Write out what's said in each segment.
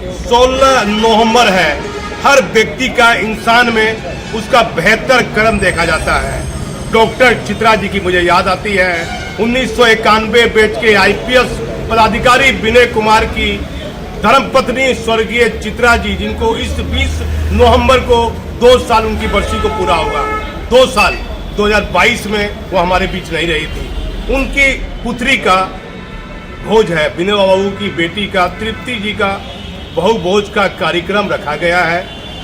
16 नवंबर है। हर व्यक्ति का इंसान में उसका बेहतर कर्म देखा जाता है। डॉक्टर चित्रा जी की मुझे याद आती है। 1991 बैच के आईपीएस पदाधिकारी विनय कुमार की धर्मपत्नी स्वर्गीय चित्रा जी, जिनको इस 20 नवंबर को 2 साल उनकी बरसी को पूरा होगा। 2 साल 2022 में वो हमारे बीच नहीं रही थी। उनकी पुत्री का भोज है, विनय बाबू की बेटी का, तृप्ति जी का बहु भोज का कार्यक्रम रखा गया है।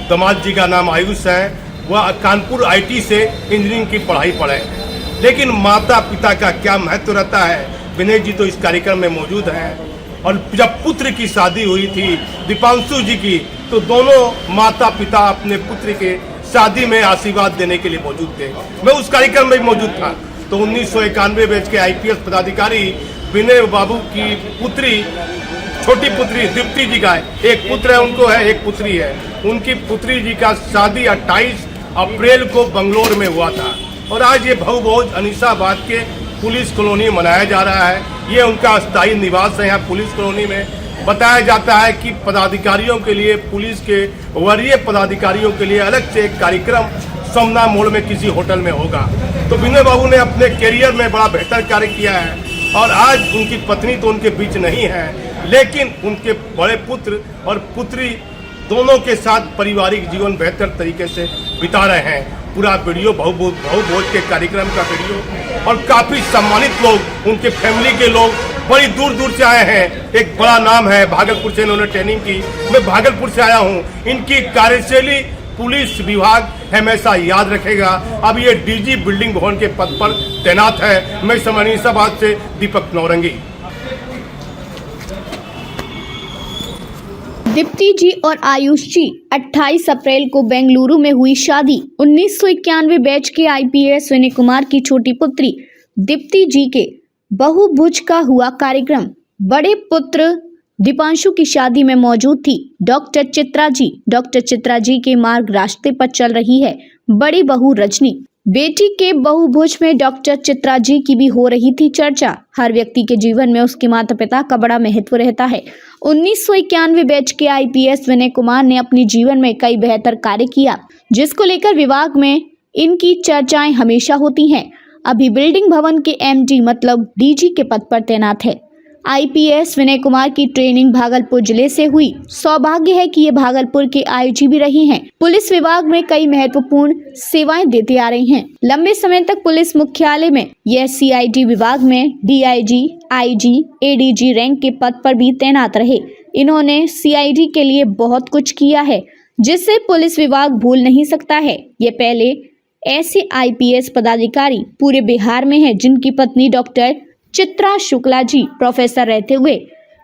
दामाद जी का नाम आयुष है, वह कानपुर आईटी से इंजीनियरिंग की पढ़ाई पढ़े। लेकिन माता पिता का क्या महत्व रहता है, विनय जी तो इस कार्यक्रम में मौजूद हैं। और जब पुत्र की शादी हुई थी दीपांशु जी की, तो दोनों माता पिता अपने पुत्र के शादी में आशीर्वाद देने के लिए मौजूद थे। मैं उस कार्यक्रम में मौजूद था। तो 1991 बैच के आईपीएस पदाधिकारी विनय बाबू की पुत्री, छोटी पुत्री तृप्ति जी का एक पुत्र है, उनको है एक पुत्री है। उनकी पुत्री जी का शादी 28 अप्रैल को बंगलोर में हुआ था और आज ये भवभोज अनीसाबाद के पुलिस कॉलोनी मनाया जा रहा है। ये उनका स्थायी निवास है। यहाँ पुलिस कॉलोनी में बताया जाता है कि पदाधिकारियों के लिए, पुलिस के वरीय पदाधिकारियों के लिए अलग से एक कार्यक्रम सोमना मोड़ में किसी होटल में होगा। तो विनय बाबू ने अपने करियर में बड़ा बेहतर कार्य किया है और आज उनकी पत्नी तो उनके बीच नहीं है, लेकिन उनके बड़े पुत्र और पुत्री दोनों के साथ पारिवारिक जीवन बेहतर तरीके से बिता रहे हैं। पूरा वीडियो बहुभोज के कार्यक्रम का वीडियो, और काफ़ी सम्मानित लोग, उनके फैमिली के लोग बड़ी दूर दूर से आए हैं। एक बड़ा नाम है, भागलपुर से इन्होंने ट्रेनिंग की। मैं भागलपुर से आया हूँ। इनकी कार्यशैली पुलिस विभाग हमेशा याद रखेगा। अब ये डीजी बिल्डिंग भवन के पद पर तैनात है। मैं अनीसाबाद से दीपक नौरंगी। दीप्ति जी और आयुष जी 28 अप्रैल को बेंगलुरु में हुई शादी। 1991 बैच के आईपीएस विनय कुमार की छोटी पुत्री दीप्ति जी के बहुभुज का हुआ कार्यक्रम। बड़े पुत्र दीपांशु की शादी में मौजूद थी डॉक्टर चित्रा जी। डॉक्टर चित्रा जी के मार्ग रास्ते पर चल रही है बड़ी बहू रजनी। बेटी के बहुभुज में डॉक्टर चित्रा जी की भी हो रही थी चर्चा। हर व्यक्ति के जीवन में उसके माता पिता का बड़ा महत्व रहता है। 1991 बैच के आईपीएस विनय कुमार ने अपने जीवन में कई बेहतर कार्य किया, जिसको लेकर विभाग में इनकी चर्चाएं हमेशा होती हैं। अभी बिल्डिंग भवन के एमडी मतलब डीजी के पद पर तैनात है। आईपीएस विनय कुमार की ट्रेनिंग भागलपुर जिले से हुई। सौभाग्य है कि ये भागलपुर के आईजी भी रही हैं। पुलिस विभाग में कई महत्वपूर्ण सेवाएं देते आ रही हैं। लंबे समय तक पुलिस मुख्यालय में यह सीआईडी विभाग में डीआईजी, आईजी, एडीजी रैंक के पद पर भी तैनात रहे। इन्होंने सीआईडी के लिए बहुत कुछ किया है, जिसे पुलिस विभाग भूल नहीं सकता है। ये पहले ऐसे आईपीएस पदाधिकारी पूरे बिहार में है जिनकी पत्नी डॉक्टर चित्रा शुक्ला जी प्रोफेसर रहते हुए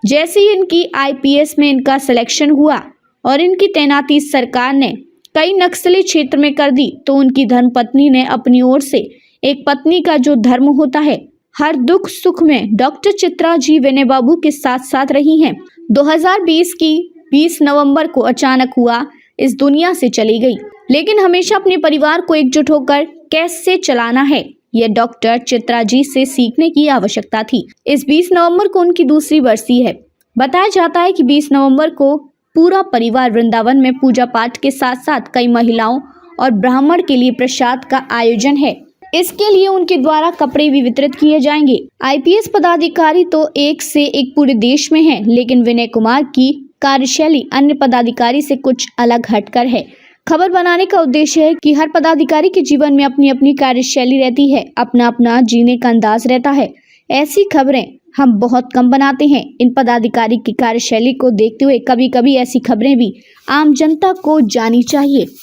जैसे ही इनकी आईपीएस में इनका सिलेक्शन हुआ और इनकी तैनाती सरकार ने कई नक्सली क्षेत्र में कर दी, तो उनकी धर्मपत्नी ने अपनी ओर से एक पत्नी का जो धर्म होता है, हर दुख सुख में डॉक्टर चित्रा जी विनय बाबू के साथ साथ रही हैं। 2020 की 20 नवंबर को अचानक हुआ इस दुनिया से चली गई, लेकिन हमेशा अपने परिवार को एकजुट होकर कैसे चलाना है, यह डॉक्टर चित्रा जी से सीखने की आवश्यकता थी। इस 20 नवंबर को उनकी दूसरी बरसी है। बताया जाता है कि 20 नवंबर को पूरा परिवार वृंदावन में पूजा पाठ के साथ साथ कई महिलाओं और ब्राह्मण के लिए प्रसाद का आयोजन है। इसके लिए उनके द्वारा कपड़े भी वितरित किए जाएंगे। आईपीएस पदाधिकारी तो एक से एक पूरे देश में है, लेकिन विनय कुमार की कार्यशैली अन्य पदाधिकारी से कुछ अलग हटकर है। खबर बनाने का उद्देश्य है कि हर पदाधिकारी के जीवन में अपनी अपनी कार्यशैली रहती है, अपना अपना जीने का अंदाज रहता है। ऐसी खबरें हम बहुत कम बनाते हैं। इन पदाधिकारी की कार्यशैली को देखते हुए कभी कभी ऐसी खबरें भी आम जनता को जानी चाहिए।